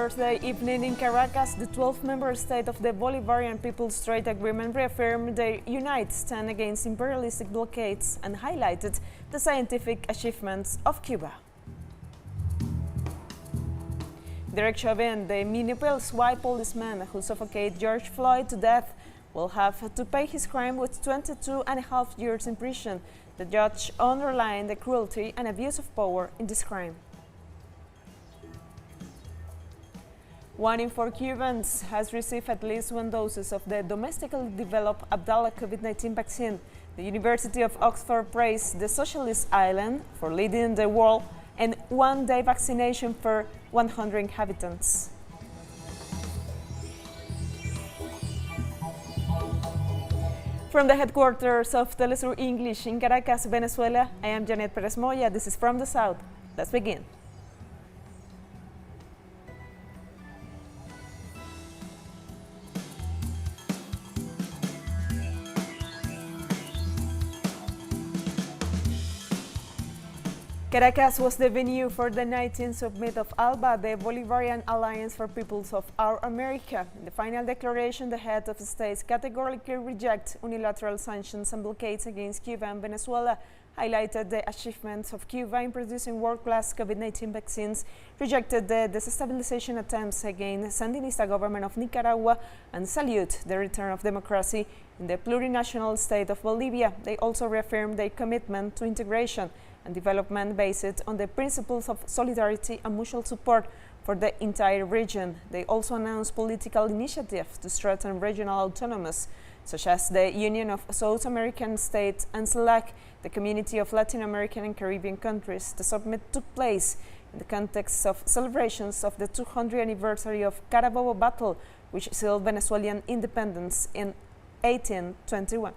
Thursday evening in Caracas, the 12th member state of the Bolivarian People's Trade Agreement reaffirmed their united stand against imperialistic blockades and highlighted the scientific achievements of Cuba. Derek Chauvin, the Minneapolis white policeman who suffocated George Floyd to death, will have to pay his crime with 22.5 years in prison. The judge underlined the cruelty and abuse of power in this crime. 1 in 4 Cubans has received at least 1 dose of the domestically developed ALBA COVID-19 vaccine. The University of Oxford praised the socialist island for leading the world in one-day vaccination for 100 inhabitants. From the headquarters of teleSUR English in Caracas, Venezuela, I am Janet Perez Moya. This is From the South. Let's begin. Caracas was the venue for the 19th summit of ALBA, the Bolivarian Alliance for Peoples of Our America. In the final declaration, the head of states categorically reject unilateral sanctions and blockades against Cuba and Venezuela, highlighted the achievements of Cuba in producing world-class COVID-19 vaccines, rejected the destabilization attempts against Sandinista government of Nicaragua, and salute the return of democracy in the plurinational state of Bolivia. They also reaffirmed their commitment to integration and development based on the principles of solidarity and mutual support for the entire region. They also announced political initiatives to strengthen regional autonomies, such as the Union of South American States and SELAC, the Community of Latin American and Caribbean Countries. The summit took place in the context of celebrations of the 200th anniversary of Carabobo Battle, which sealed Venezuelan independence in 1821.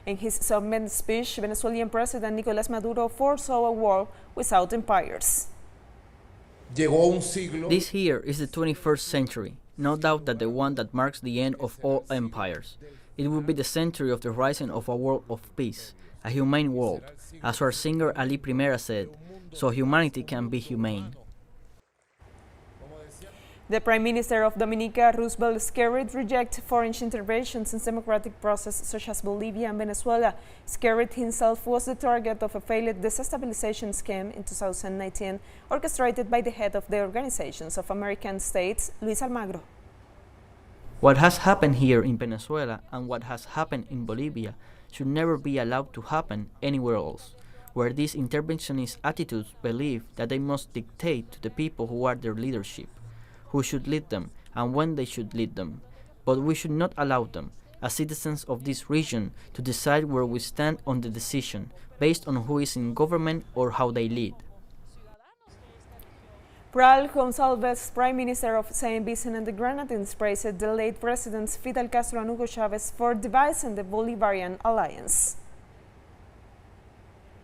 In his summit speech, Venezuelan President Nicolás Maduro foresaw a world without empires. This here is the 21st century, no doubt that the one that marks the end of all empires. It will be the century of the rising of a world of peace, a humane world, as our singer Ali Primera said, so humanity can be humane. The Prime Minister of Dominica, Roosevelt Skerrit, rejected foreign interventions in democratic processes such as Bolivia and Venezuela. Skerrit himself was the target of a failed destabilization scheme in 2019, orchestrated by the head of the Organizations of American States, Luis Almagro. What has happened here in Venezuela and what has happened in Bolivia should never be allowed to happen anywhere else, where these interventionist attitudes believe that they must dictate to the people who are their leadership, who should lead them and when they should lead them. But we should not allow them, as citizens of this region, to decide where we stand on the decision based on who is in government or how they lead. Raúl González, Prime Minister of Saint Vincent and the Grenadines, praised the late Presidents Fidel Castro and Hugo Chavez for devising the Bolivarian Alliance.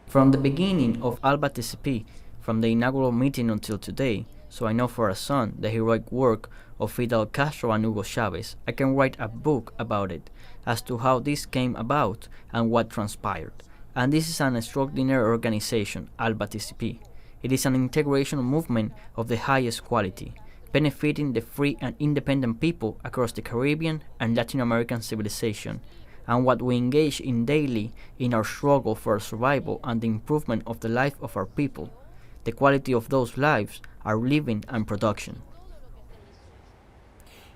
From the beginning of ALBA-TCP, from the inaugural meeting until today, so I know for a son the heroic work of Fidel Castro and Hugo Chavez, I can write a book about it, as to how this came about and what transpired. And this is an extraordinary organization, ALBA-TCP. It is an integration movement of the highest quality, benefiting the free and independent people across the Caribbean and Latin American civilization, and what we engage in daily in our struggle for survival and the improvement of the life of our people, the quality of those lives, our living and production.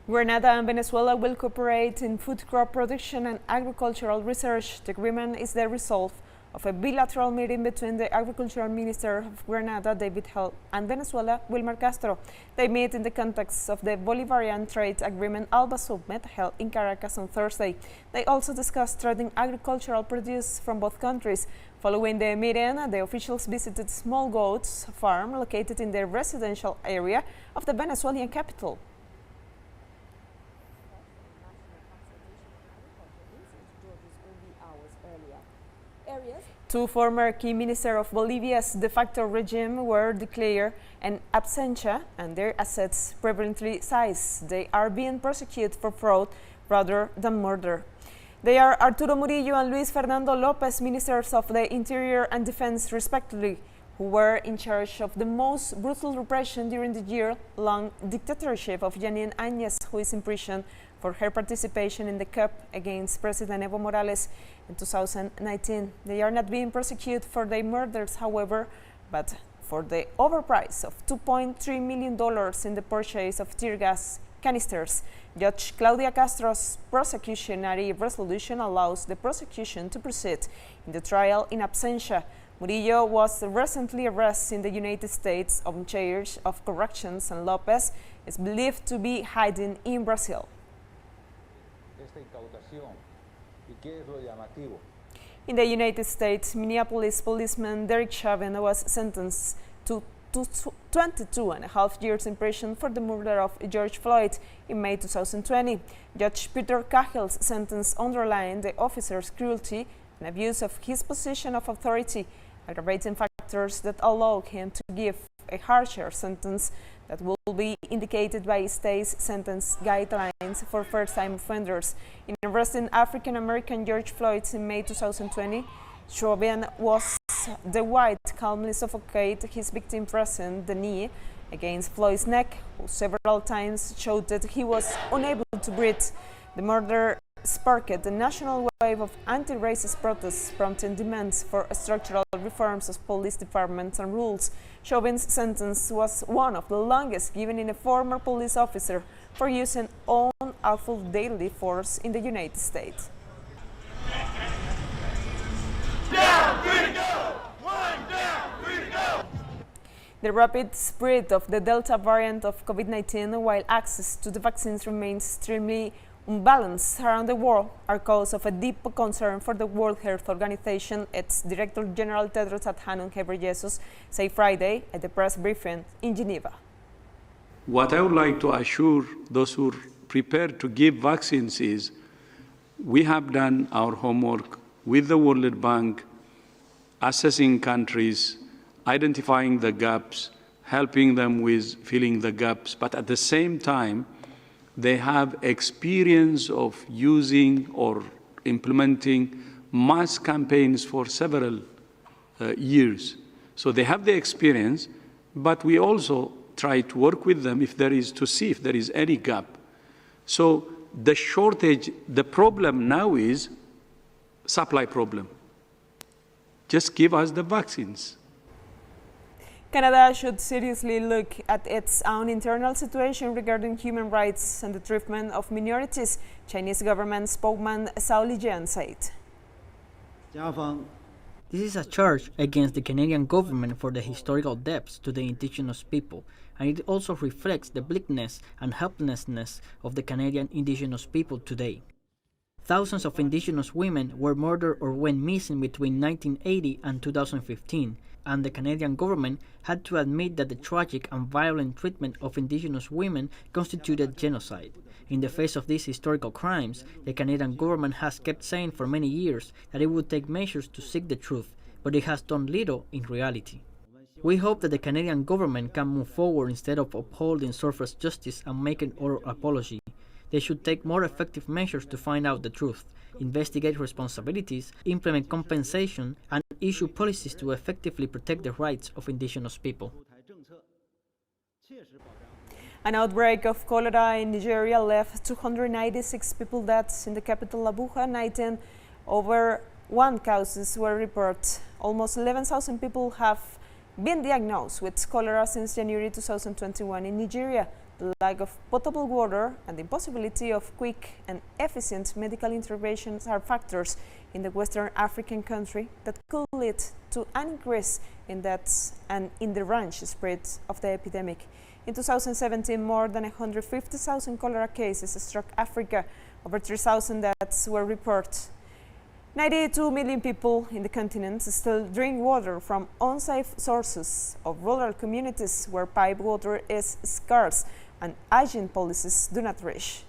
Grenada and Venezuela will cooperate in food crop production and agricultural research. The agreement is the result of a bilateral meeting between the Agricultural Minister of Grenada, David Hell, and Venezuela, Wilmar Castro. They meet in the context of the Bolivarian Trade Agreement ALBA Summit held in Caracas on Thursday. They also discussed trading agricultural produce from both countries. Following the meeting, the officials visited small goats farm located in the residential area of the Venezuelan capital. Two former key ministers of Bolivia's de facto regime were declared in absentia and their assets permanently seized. They are being prosecuted for fraud rather than murder. They are Arturo Murillo and Luis Fernando Lopez, ministers of the Interior and Defense, respectively, who were in charge of the most brutal repression during the year-long dictatorship of Janine Áñez, who is in prison for her participation in the coup against President Evo Morales in 2019. They are not being prosecuted for their murders, however, but for the overprice of $2.3 million in the purchase of tear gas canisters. Judge Claudia Castro's prosecutionary resolution allows the prosecution to proceed in the trial in absentia. Murillo was recently arrested in the United States on charges of corruptions, and Lopez is believed to be hiding in Brazil. In the United States, Minneapolis policeman Derek Chauvin was sentenced to 22 and a half years in prison for the murder of George Floyd in May 2020. Judge Peter Cahill's sentence underlined the officer's cruelty and abuse of his position of authority, aggravating factors that allow him to give a harsher sentence that will be indicated by state's sentence guidelines for first-time offenders. In arresting African-American George Floyd in May 2020, Chauvin was the white calmly suffocate his victim, pressing the knee against Floyd's neck, who several times showed that he was unable to breathe. The murder sparked a national wave of anti-racist protests, prompting demands for structural reforms of police departments and rules. Chauvin's sentence was one of the longest given in a former police officer for using unlawful deadly force in the United States. Down, three to go! One down, three to go! The rapid spread of the Delta variant of COVID-19, while access to the vaccines remains extremely unbalanced around the world, are cause of a deep concern for the World Health Organization. Its Director General Tedros Adhanom Ghebreyesus said Friday at the press briefing in Geneva. What I would like to assure those who are prepared to give vaccines is we have done our homework with the World Bank, assessing countries, identifying the gaps, helping them with filling the gaps, but at the same time, they have experience of using or implementing mass campaigns for several years. So they have the experience, but we also try to work with them if there is, to see if there is any gap. So the shortage, the problem now is supply problem. Just give us the vaccines. Canada should seriously look at its own internal situation regarding human rights and the treatment of minorities, Chinese government spokesman Zhao Lijian said. This is a charge against the Canadian government for the historical debts to the Indigenous people, and it also reflects the bleakness and helplessness of the Canadian Indigenous people today. Thousands of Indigenous women were murdered or went missing between 1980 and 2015, and the Canadian government had to admit that the tragic and violent treatment of Indigenous women constituted genocide. In the face of these historical crimes, the Canadian government has kept saying for many years that it would take measures to seek the truth, but it has done little in reality. We hope that the Canadian government can move forward instead of upholding surface justice and making oral apology. They should take more effective measures to find out the truth, investigate responsibilities, implement compensation, and issue policies to effectively protect the rights of Indigenous people. An outbreak of cholera in Nigeria left 296 people dead in the capital Abuja. 19 over 1 cases were reported. Almost 11,000 people have been diagnosed with cholera since January 2021 in Nigeria. The lack of potable water and the impossibility of quick and efficient medical interventions are factors in the Western African country that could lead to an increase in deaths and in the range spread of the epidemic. In 2017, more than 150,000 cholera cases struck Africa. Over 3,000 deaths were reported. 92 million people in the continent still drink water from unsafe sources of rural communities where pipe water is scarce and hygiene policies do not reach.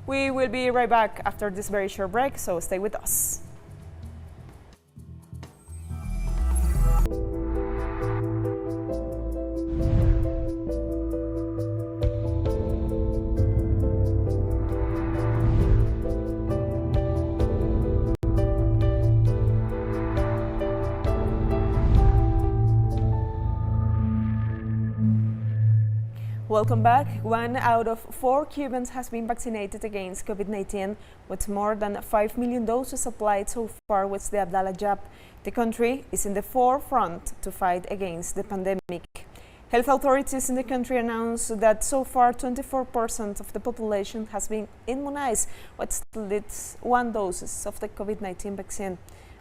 We will be right back after this very short break, so stay with us. Welcome back. 1 out of 4 Cubans has been vaccinated against COVID-19, with more than 5 million doses applied so far with the Abdala jab. The country is in the forefront to fight against the pandemic. Health authorities in the country announced that so far 24% of the population has been immunized with at least 1 dose of the COVID-19 vaccine.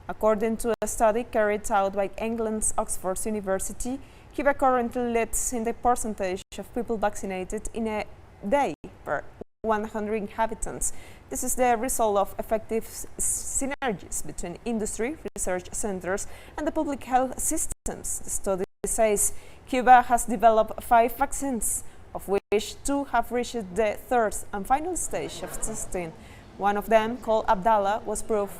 According to a study carried out by England's Oxford University, Cuba currently leads in the percentage of people vaccinated in a day per 100 inhabitants. This is the result of effective synergies between industry, research centers, and the public health systems. The study says Cuba has developed 5 vaccines, of which 2 have reached the third and final stage of testing. One of them, called Abdala, was proved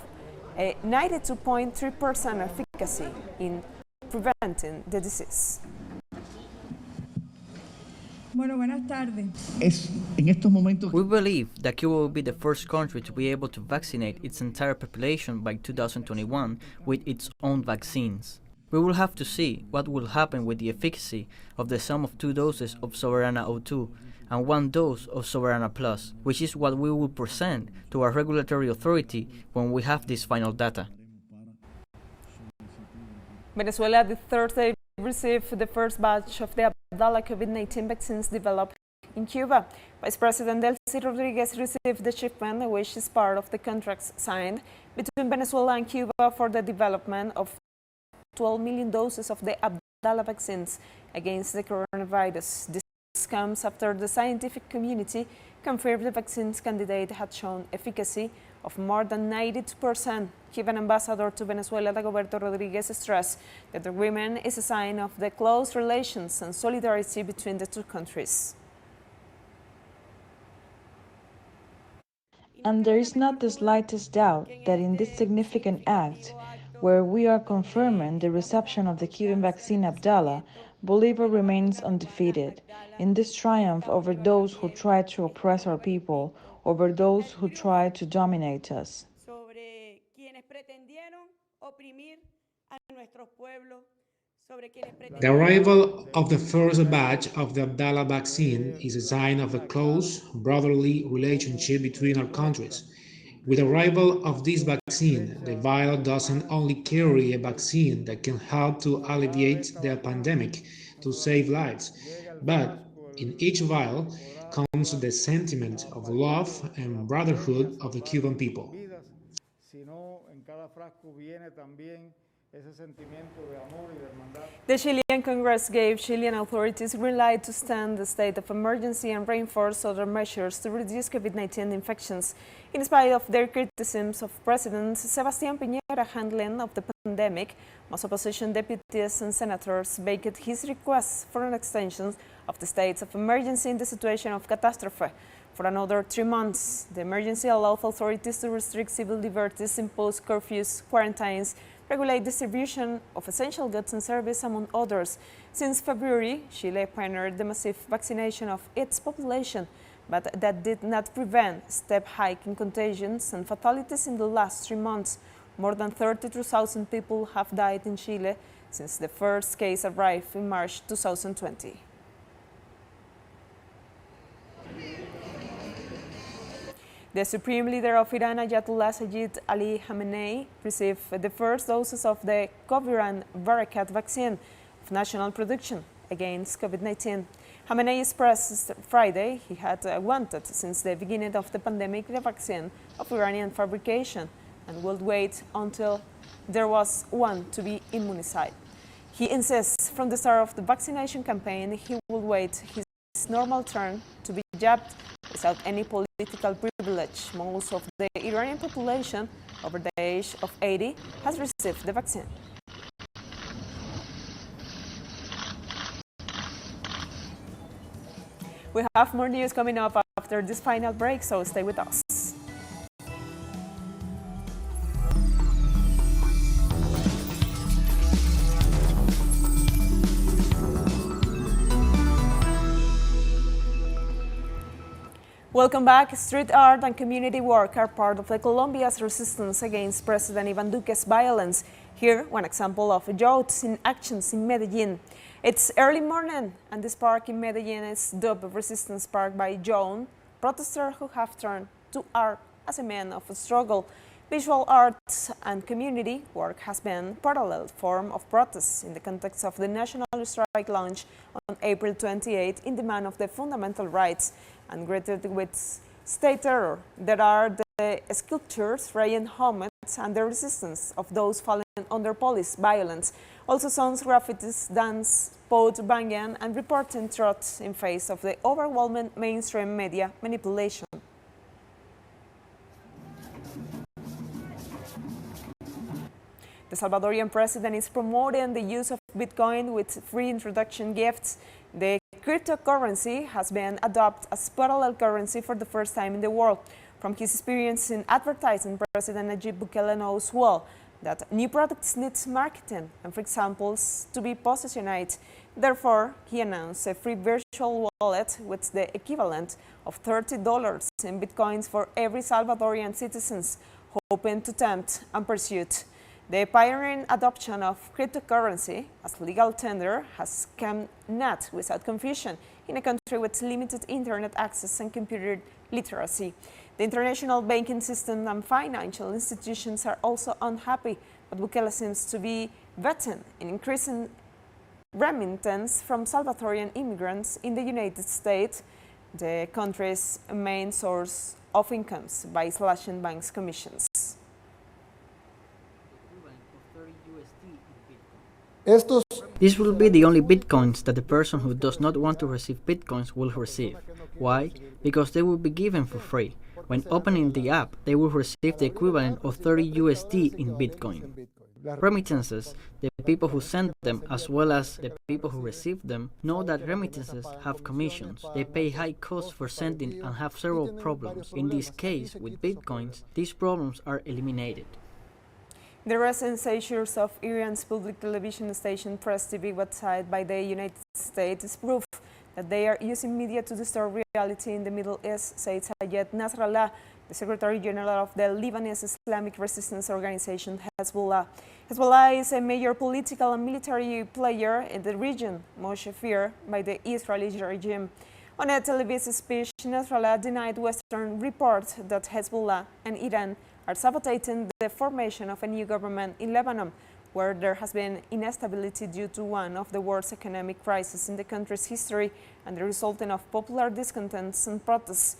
a 92.3% efficacy in preventing the disease. Bueno, buenas tardes. We believe that Cuba will be the first country to be able to vaccinate its entire population by 2021 with its own vaccines. We will have to see what will happen with the efficacy of the sum of 2 doses of Soberana O2 and 1 dose of Soberana Plus, which is what we will present to our regulatory authority when we have this final data. Venezuela, the third day, received the first batch of the Abdala COVID-19 vaccines developed in Cuba. Vice President Delcy Rodriguez received the shipment, which is part of the contracts signed between Venezuela and Cuba for the development of 12 million doses of the Abdala vaccines against the coronavirus. This comes after the scientific community confirmed the vaccine's candidate had shown efficacy of more than 92%. Cuban ambassador to Venezuela, Dagoberto Rodriguez, stressed that the agreement is a sign of the close relations and solidarity between the two countries. And there is not the slightest doubt that in this significant act, where we are confirming the reception of the Cuban vaccine Abdala, Bolívar remains undefeated. In this triumph over those who try to oppress our people, over those who try to dominate us. The arrival of the first batch of the Abdala vaccine is a sign of a close, brotherly relationship between our countries. With the arrival of this vaccine, the vial doesn't only carry a vaccine that can help to alleviate the pandemic, to save lives, but in each vial comes the sentiment of love and brotherhood of the Cuban people. The Chilean Congress gave Chilean authorities green light to extend the state of emergency and reinforce other measures to reduce COVID-19 infections. In spite of their criticisms of President Sebastián Piñera's handling of the pandemic, most opposition deputies and senators backed his request for an extension of the state of emergency in the situation of catastrophe for another 3 months. The emergency allowed authorities to restrict civil liberties, impose curfews, quarantines, regulate distribution of essential goods and services, among others. Since February, Chile pioneered the massive vaccination of its population, but that did not prevent step hike in contagions and fatalities in the last 3 months. More than 32,000 people have died in Chile since the first case arrived in March 2020. The supreme leader of Iran, Ayatollah Sayyid Ali Khamenei, received the first doses of the Coviran Barakat vaccine of national production against COVID-19. Khamenei expressed Friday he had wanted since the beginning of the pandemic the vaccine of Iranian fabrication and would wait until there was one to be immunized. He insists from the start of the vaccination campaign he will wait his normal turn to be jabbed without any political privilege. Most of the Iranian population over the age of 80 has received the vaccine. We have more news coming up after this final break, so stay with us. Welcome back. Street art and community work are part of Colombia's resistance against President Iván Duque's violence. Here, one example of youths in actions in Medellin. It's early morning, and this park in Medellin is dubbed Resistance Park by young protesters who have turned to art as a means of struggle. Visual arts and community work has been a parallel form of protest in the context of the national strike launched on April 28 in demand of the fundamental rights and greeted with state terror. There are the sculptures paying homage and the resistance of those fallen under police violence. Also songs, graffitis, dance, boat banging, and reporting threats in face of the overwhelming mainstream media manipulation. The Salvadorian president is promoting the use of Bitcoin with free introduction gifts. The cryptocurrency has been adopted as parallel currency for the first time in the world. From his experience in advertising, President Nayib Bukele knows well that new products need marketing and for examples to be positioned. Therefore, he announced a free virtual wallet with the equivalent of $30 in Bitcoins for every Salvadorian citizens hoping to tempt and pursue. The pioneering adoption of cryptocurrency as legal tender has come not without confusion in a country with limited internet access and computer literacy. The international banking system and financial institutions are also unhappy, but Bukele seems to be betting in increasing remittance from Salvadorian immigrants in the United States, the country's main source of incomes, by slashing banks' commissions. This will be the only bitcoins that the person who does not want to receive bitcoins will receive. Why? Because they will be given for free. When opening the app, they will receive the equivalent of 30 USD in bitcoin. Remittances, the people who send them as well as the people who receive them, know that remittances have commissions. They pay high costs for sending and have several problems. In this case, with bitcoins, these problems are eliminated. The recent seizures of Iran's public television station Press TV website by the United States is proof that they are using media to distort reality in the Middle East, said Sayed Nasrallah, the Secretary General of the Lebanese Islamic Resistance Organization Hezbollah. Hezbollah is a major political and military player in the region, most feared by the Israeli regime. On a television speech, Nasrallah denied Western reports that Hezbollah and Iran are sabotaging the formation of a new government in Lebanon, where there has been instability due to one of the worst economic crises in the country's history and the resulting of popular discontents and protests.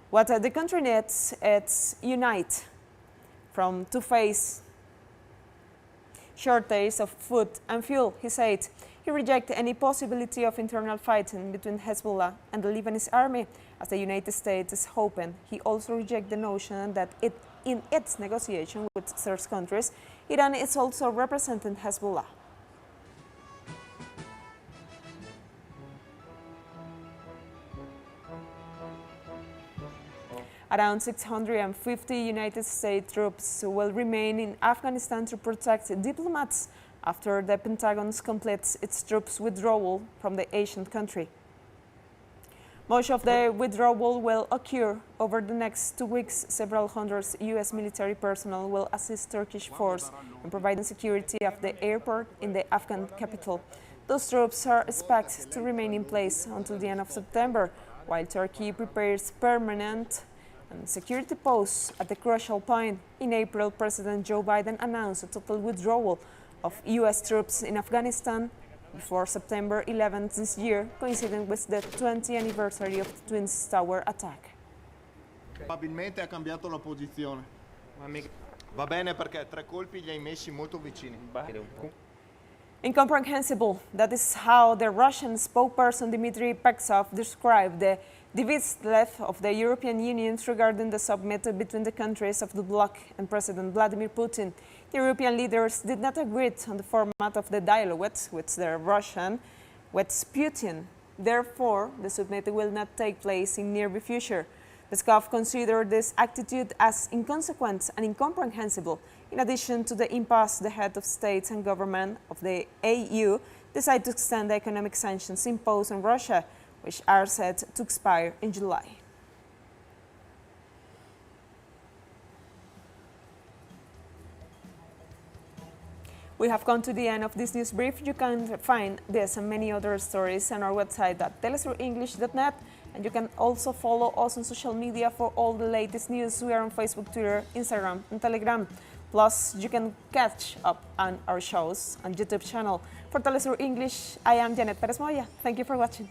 What the country needs is unite from to face shortage of food and fuel, he said. He rejected any possibility of internal fighting between Hezbollah and the Lebanese army, as the United States is hoping. He also rejected the notion that in its negotiation with third countries, Iran is also representing Hezbollah. Around 650 United States troops will remain in Afghanistan to protect diplomats after the Pentagon completes its troops withdrawal from the Asian country. Most of the withdrawal will occur over the next 2 weeks. Several hundred U.S. military personnel will assist Turkish force in providing security at the airport in the Afghan capital. Those troops are expected to remain in place until the end of September, while Turkey prepares permanent and security posts at the crucial point. In April, President Joe Biden announced a total withdrawal of U.S. troops in Afghanistan before September 11th this year, coinciding with the 20th anniversary of the Twin Towers attack. Probabilmente ha cambiato la posizione. Va bene perché 3 colpi li hai messi molto vicini. Incomprehensible. That is how the Russian spokesperson Dmitry Peskov described the divisive left of the European Union regarding the summit between the countries of the bloc and President Vladimir Putin. The European leaders did not agree on the format of the dialogue with the Russian with Putin. Therefore, the summit will not take place in near future. Peskov considered this attitude as inconsequent and incomprehensible. In addition to the impasse, the head of state and government of the EU decided to extend the economic sanctions imposed on Russia, which are set to expire in July. We have come to the end of this news brief. You can find this and many other stories on our website at telesurenglish.net, and you can also follow us on social media for all the latest news. We are on Facebook, Twitter, Instagram, and Telegram. Plus, you can catch up on our shows on YouTube channel. For Telesur English, I am Janet Perez Moya. Thank you for watching.